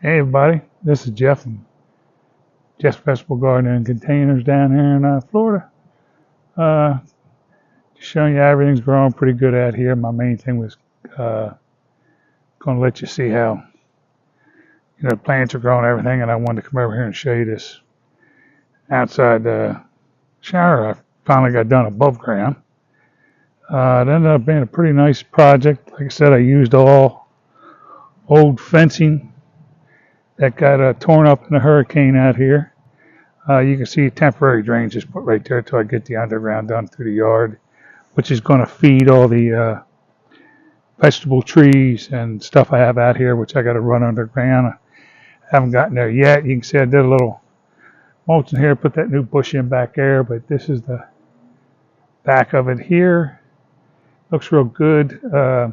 Hey everybody, this is Jeff from Jeff's Vegetable Garden and Containers down here in Florida. Uh, just showing you everything's growing pretty good out here. My main thing was going to let you see how plants are growing and everything, and I wanted to come over here and show you this outside shower I finally got done above ground. It ended up being a pretty nice project. Like I said, I used all old fencing that got torn up in the hurricane out here. You can see temporary drains just put right there until I get the underground done through the yard, which is going to feed all the vegetable trees and stuff I have out here, which I got to run underground. I haven't gotten there yet. You can see I did a little mulching here, put that new bush in back there, but this is the back of it here. Looks real good. What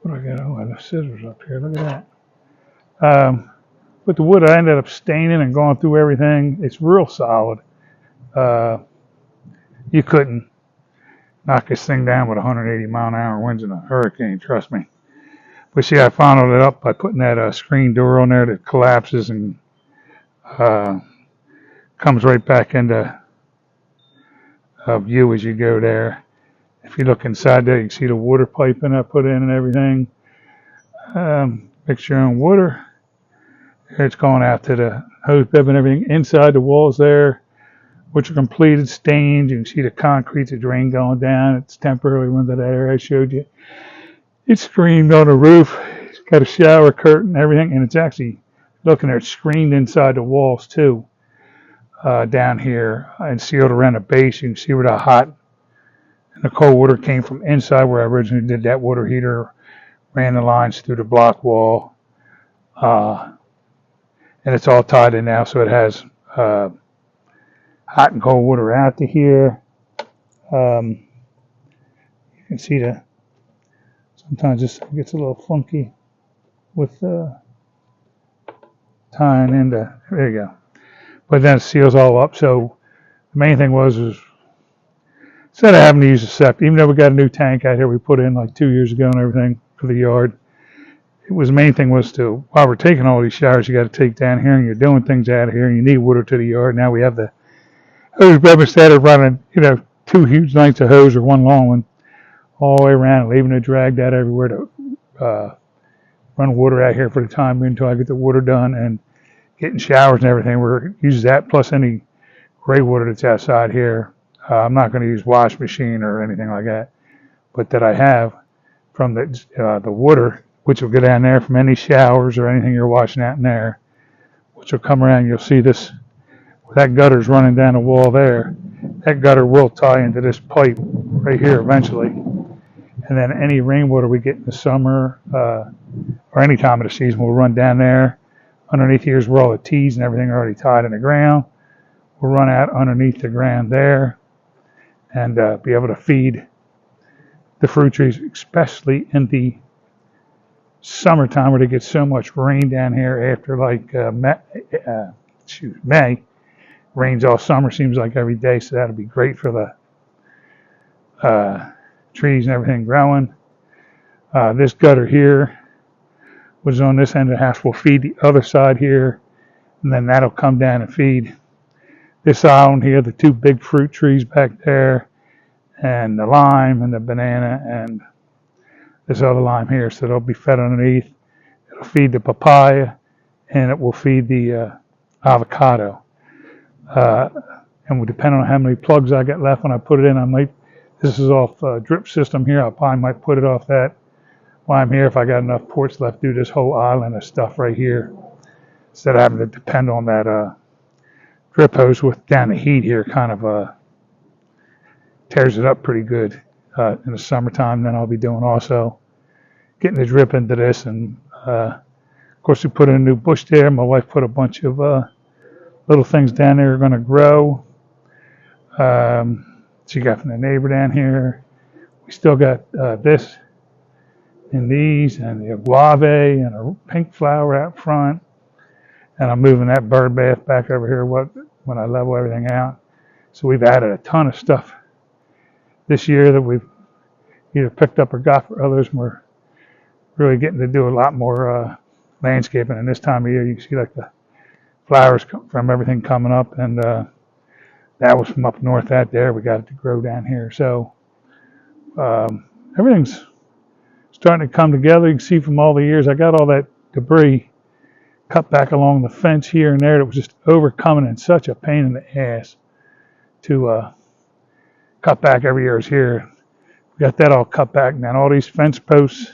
do I got? Oh, I have scissors up here. Look at that. With the wood, I ended up staining and going through everything. It's real solid. You couldn't knock this thing down with 180-mile-an-hour winds in a hurricane, trust me. But see, I followed it up by putting that screen door on there that collapses and comes right back into view as you go there. If you look inside there, you can see the water piping I put in and everything. Mix your own water. It's going out to the hose bib and everything inside the walls there, which are completed, stained. You can see the concrete, the drain going down. It's temporarily under that area I showed you. It's screened on the roof. It's got a shower curtain and everything, and it's actually, looking there, it's screened inside the walls too, down here, and sealed around the base. You can see where the hot and the cold water came from inside where I originally did that water heater, ran the lines through the block wall. And it's all tied in now, so it has hot and cold water out to here. You can see that sometimes this gets a little funky with tying into, there you go. But then it seals all up, so the main thing was instead of having to use a septic, even though we got a new tank out here we put in like 2 years ago and everything for the yard, the main thing was to, while we're taking all these showers you got to take down here and you're doing things out of here and you need water to the yard. Now we have the hose bib instead of running, 2 huge lengths of hose or one long one all the way around, leaving it dragged out everywhere to run water out here for the time being until I get the water done and getting showers and everything. We're using that plus any gray water that's outside here. I'm not going to use wash machine or anything like that, but that I have from the water, which will go down there from any showers or anything you're washing out in there, which will come around. You'll see this, that gutter's running down the wall there. That gutter will tie into this pipe right here eventually. And then any rainwater we get in the summer or any time of the season will run down there. Underneath here is where all the tees and everything are already tied in the ground. We'll run out underneath the ground there and be able to feed the fruit trees, especially in the summertime where they get so much rain down here after like May. Rains all summer, seems like every day, so that'll be great for the trees and everything growing. This gutter here was on this end of the house will feed the other side here, and then that'll come down and feed this island here, the 2 big fruit trees back there, and the lime and the banana and this other lime here, so they'll be fed underneath. It'll feed the papaya, and it will feed the avocado. And will depend on how many plugs I get left when I put it in. This is off drip system here. I probably might put it off that while I'm here if I got enough ports left to do this whole island of stuff right here, instead of having to depend on that drip hose with down the heat here. Kind of tears it up pretty good in the summertime. Then I'll be doing also getting the drip into this, and of course we put in a new bush there. My wife put a bunch of little things down there are going to grow. She got from the neighbor down here. We still got this and these and the guave and a pink flower out front. And I'm moving that bird bath back over here when I level everything out. So we've added a ton of stuff this year that we've either picked up or got for others. We're really getting to do a lot more landscaping. And this time of year, you can see like the flowers from everything coming up. And that was from up north. That there, we got it to grow down here. So everything's starting to come together. You can see from all the years, I got all that debris cut back along the fence here and there. That was just overcoming and such a pain in the ass to cut back every year. Is here. We got that all cut back, and then all these fence posts,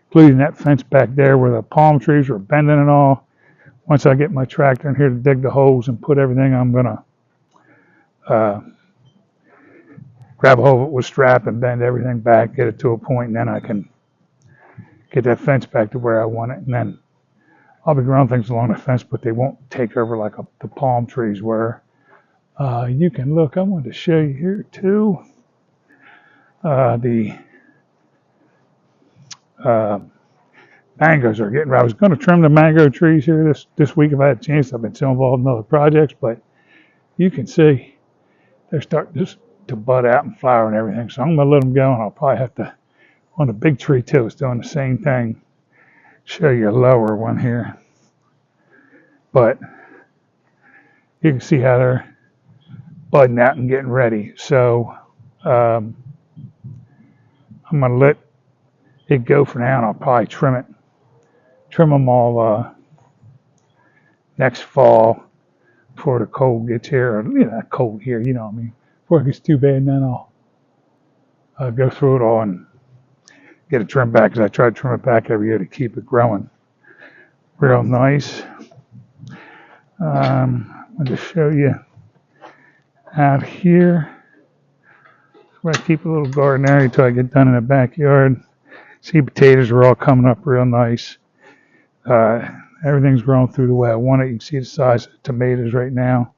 including that fence back there where the palm trees were bending and all. Once I get my tractor in here to dig the holes and put everything, I'm gonna grab a hold of it with a strap and bend everything back, get it to a point, and then I can get that fence back to where I want it. And then I'll be growing things along the fence, but they won't take over like the palm trees were. You can look, I wanted to show you here too. The mangoes are getting, I was going to trim the mango trees here this week if I had a chance. I've been so involved in other projects, but you can see they're starting just to bud out and flower and everything. So I'm going to let them go, and I'll probably have to, on the big tree too, it's doing the same thing. Show you a lower one here. But you can see how they're budding out and getting ready. So I'm going to let it go for now, and I'll probably trim them all next fall before the cold gets here. Or, not cold here, you know what I mean. Before it gets too bad, and then I'll go through it all and get it trimmed back, because I try to trim it back every year to keep it growing real nice. I'm going to show you out here where I keep a little garden area until I get done in the backyard. See, potatoes are all coming up real nice. Everything's growing through the way I want it. You can see the size of the tomatoes right now.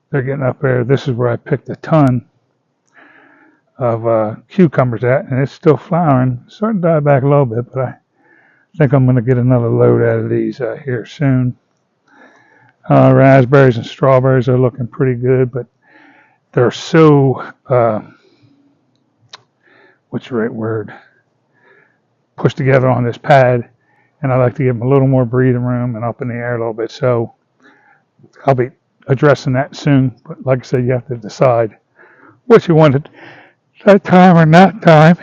They're getting up there. This is where I picked a ton of cucumbers at, and it's still flowering. It's starting to die back a little bit, but I think I'm going to get another load out of these here soon. Raspberries and strawberries are looking pretty good, but they're so, what's the right word, pushed together on this pad, and I like to give them a little more breathing room and up in the air a little bit. So I'll be addressing that soon, but like I said, you have to decide what you want at that time or not time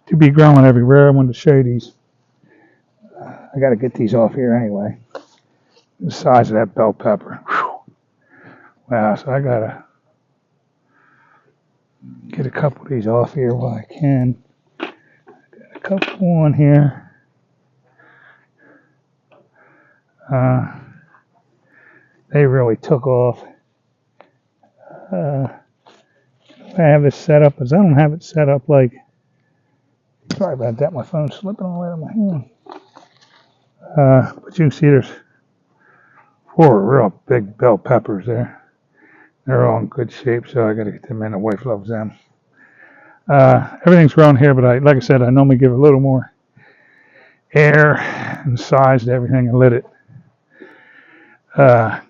to be growing everywhere. I wanted to show you these. I got to get these off here anyway. The size of that bell pepper. Whew. Wow, so I got to get a couple of these off here while I can. Got a couple on here. They really took off. I have this set up, as I don't have it set up like, sorry about that, my phone's slipping all out of my hand. But you can see there's 4 real big bell peppers there. They're all in good shape, so I got to get them in. The wife loves them. Everything's growing here, but like I said, I normally give a little more air and size to everything and let it kind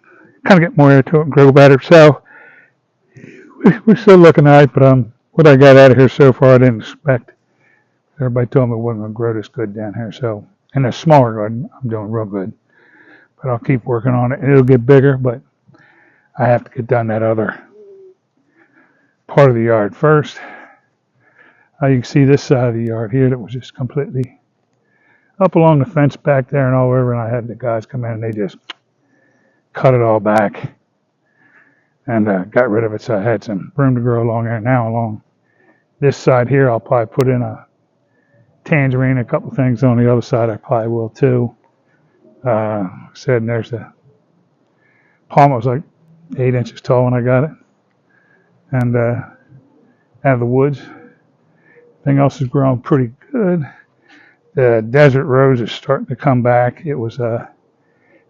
of get more air to it and grow better. So we're still looking at it, but what I got out of here so far, I didn't expect. Everybody told me it wasn't going to grow this good down here. So in a smaller garden, I'm doing real good. But I'll keep working on it. It'll get bigger, but I have to get done that other part of the yard first. You can see this side of the yard here that was just completely up along the fence back there and all over, and I had the guys come in and they just cut it all back and got rid of it, so I had some room to grow along there. Now along this side here, I'll probably put in a tangerine, a couple things on the other side I probably will too. Said, and there's the palm. It was like 8 inches tall when I got it, and out of the woods. Everything else is growing pretty good. The desert rose is starting to come back. It was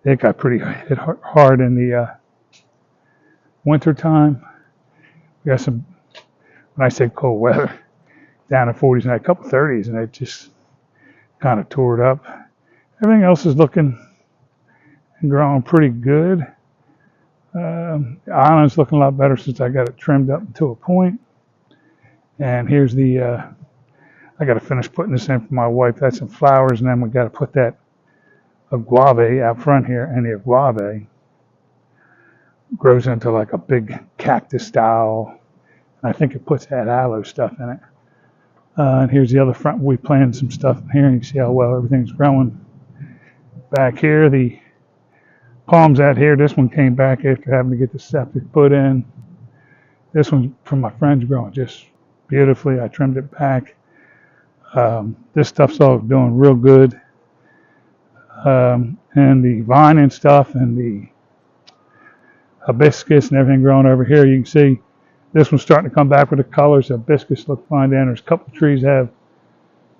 it got pretty hit hard in the winter time. We got some, when I say cold weather, down in 40s and a couple 30s, and it just kind of tore it up. Everything else is looking and growing pretty good. The island's looking a lot better since I got it trimmed up to a point. And here's the, I got to finish putting this in for my wife. That's some flowers, and then we got to put that agave out front here, and the agave grows into like a big cactus style. And I think it puts that aloe stuff in it. And here's the other front. We planted some stuff here, and you can see how well everything's growing. Back here, the palms out here. This one came back after having to get the septic put in. This one from my friend's growing just beautifully. I trimmed it back. This stuff's all doing real good. And the vine and stuff and the hibiscus and everything growing over here, you can see this one's starting to come back with the colors. The hibiscus look fine down. There's a couple of trees that have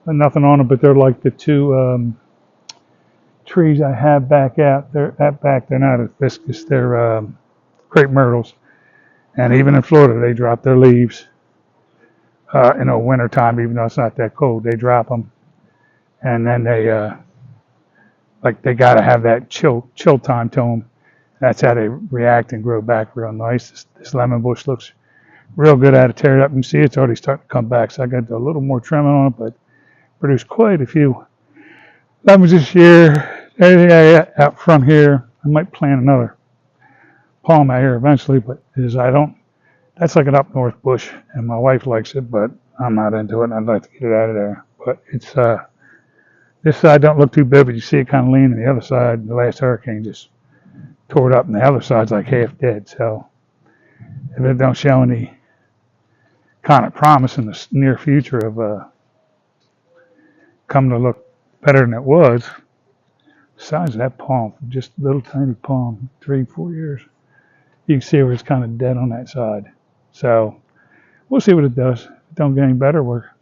nothing on them, but they're like the two trees I have back out. They're not hibiscus. They're crepe myrtles. And even in Florida, they drop their leaves in the winter time, even though it's not that cold. They drop them, and then they got to have that chill time to them. That's how they react and grow back real nice. This lemon bush looks real good at it. Tear it up and see it's already starting to come back. So I got a little more trimming on it, but produced quite a few lemons this year. Everything I got out front here, I might plant another palm out here eventually, but that's like an up north bush, and my wife likes it, but I'm not into it, and I'd like to get it out of there. But it's this side don't look too big, but you see it kind of leaning. The other side, the last hurricane just tore it up, and the other side's like half dead. So if it don't show any kind of promise in the near future of coming to look better than it was, besides that palm, just a little tiny palm, 3-4 years, you can see where it's kind of dead on that side. So we'll see what it does. If it don't get any better,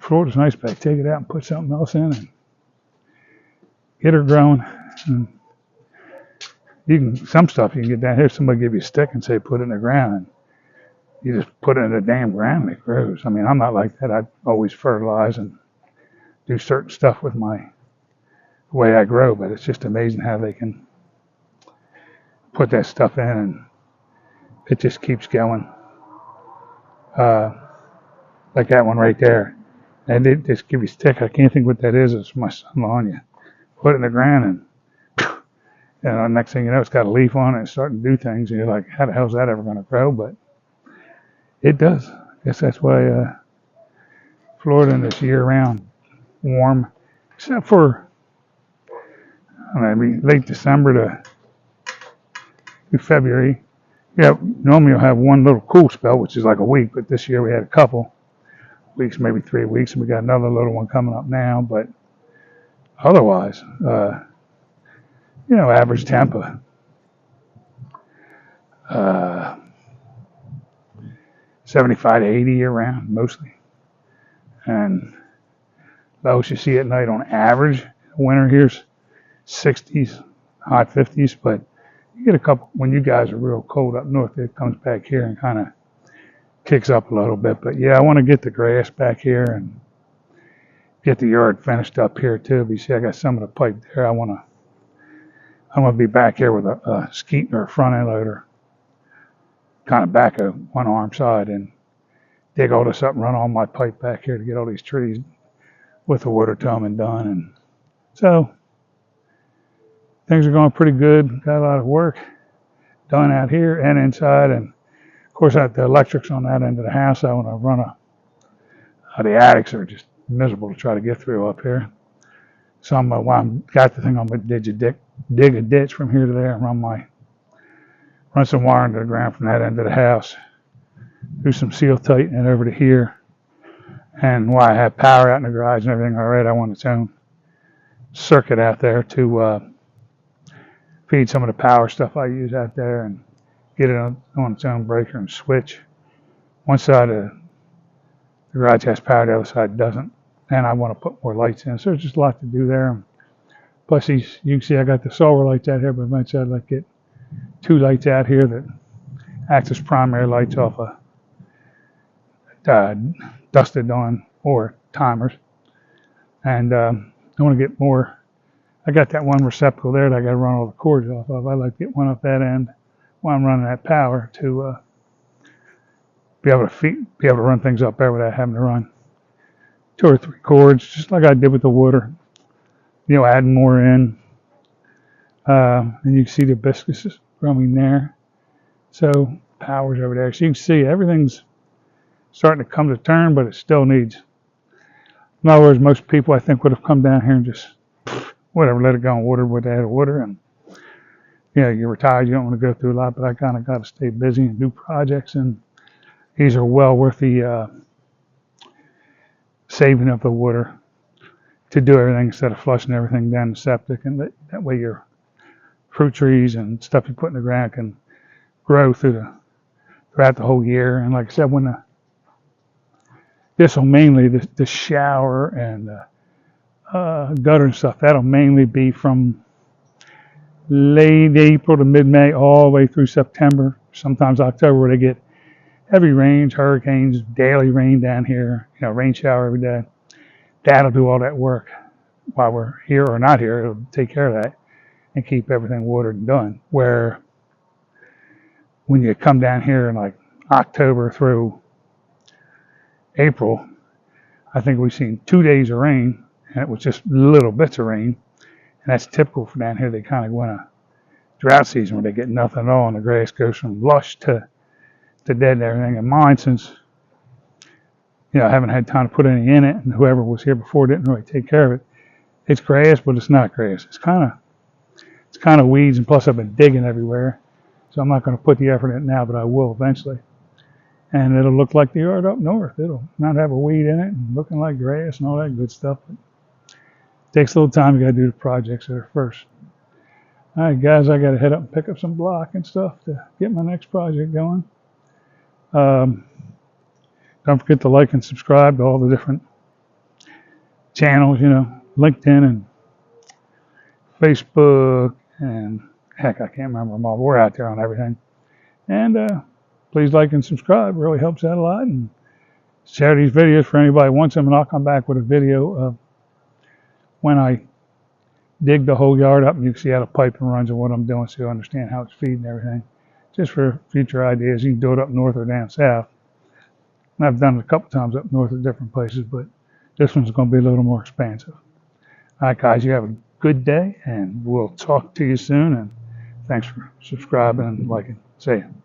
Florida's nice back. Take it out and put something else in and get her growing. And some stuff you can get down here. Somebody give you a stick and say put it in the ground, and you just put it in the damn ground and it grows. I mean, I'm not like that. I always fertilize and do certain stuff with the way I grow, but it's just amazing how they can put that stuff in and it just keeps going. Like that one right there. And it just give you a stick. I can't think what that is. It's my son-in-law, and you put it in the ground, and the next thing you know, it's got a leaf on it. It's starting to do things, and you're like, how the hell is that ever going to grow? But it does. I guess that's why Florida in this year-round warm, except for late December to February. Yeah, normally you'll have one little cool spell, which is like a week, but this year we had a couple weeks, maybe 3 weeks, and we got another little one coming up now. But otherwise, average temp of 75 to 80 year round mostly, and lowest you see at night on average winter here's 60s, high 50s, but you get a couple when you guys are real cold up north. It comes back here and kind of kicks up a little bit. But yeah, I want to get the grass back here and get the yard finished up here too. But you see, I got some of the pipe there. I want to be back here with a skeet or a front end loader, kind of back a one arm side, and dig all this up and run all my pipe back here to get all these trees with the water to them and done. And so things are going pretty good. Got a lot of work done out here and inside, and of course the electrics on that end of the house. I want to run the attics are just miserable to try to get through up here. So while I've got the thing, I'm going to dig a ditch from here to there and run some wire into the ground from that end of the house. Do some seal tightening over to here. And while I have power out in the garage and everything already, I want its own circuit out there to feed some of the power stuff I use out there and get it on its own breaker and switch. One side of the garage has power, the other side doesn't. And I want to put more lights in. So there's just a lot to do there. Plus, you can see I got the solar lights out here, but eventually I'd like to get 2 lights out here that act as primary lights off of dusted on or timers. And I want to get more. I got that one receptacle there that I got to run all the cords off of. I'd like to get one up that end while I'm running that power to be able to run things up there without having to run 2 or 3 cords, just like I did with the water. adding more in. And you can see the hibiscus is growing there. So power's over there. So you can see everything's starting to come to term, but it still needs. In other words, most people I think would have come down here and just whatever, let it go and water what they had to water. And you're retired, you don't want to go through a lot, but I kind of got to stay busy and do projects, and these are well worth the saving of the water to do everything instead of flushing everything down the septic, and that way your fruit trees and stuff you put in the ground can grow throughout the whole year. And like I said, this will mainly the shower and gutter and stuff, that'll mainly be from late April to mid-May all the way through September, sometimes October, where they get heavy rains, hurricanes, daily rain down here, rain shower every day. That'll do all that work while we're here or not here. It'll take care of that and keep everything watered and done. Where when you come down here in like October through April, I think we've seen 2 days of rain, and it was just little bits of rain. And that's typical for down here. They kind of go in a drought season where they get nothing at all, and the grass goes from lush to dead and everything. And mine, since I haven't had time to put any in it, and whoever was here before didn't really take care of it. It's grass, but it's not grass. It's kind of weeds, and plus I've been digging everywhere, so I'm not going to put the effort in it now, but I will eventually. And it'll look like the yard up north. It'll not have a weed in it and looking like grass and all that good stuff. But it takes a little time. You got to do the projects there first. All right, guys, I got to head up and pick up some block and stuff to get my next project going. Don't forget to like and subscribe to all the different channels, LinkedIn and Facebook, and heck, I can't remember them all. We're out there on everything. And please like and subscribe. It really helps out a lot. And share these videos for anybody who wants them, and I'll come back with a video of when I dig the whole yard up, and you can see how the piping runs and what I'm doing, so you understand how it's feeding everything. Just for future ideas. You can do it up north or down south. And I've done it a couple times up north at different places, but this one's going to be a little more expansive. All right, guys, you have a good day, and we'll talk to you soon. And thanks for subscribing and liking. See ya.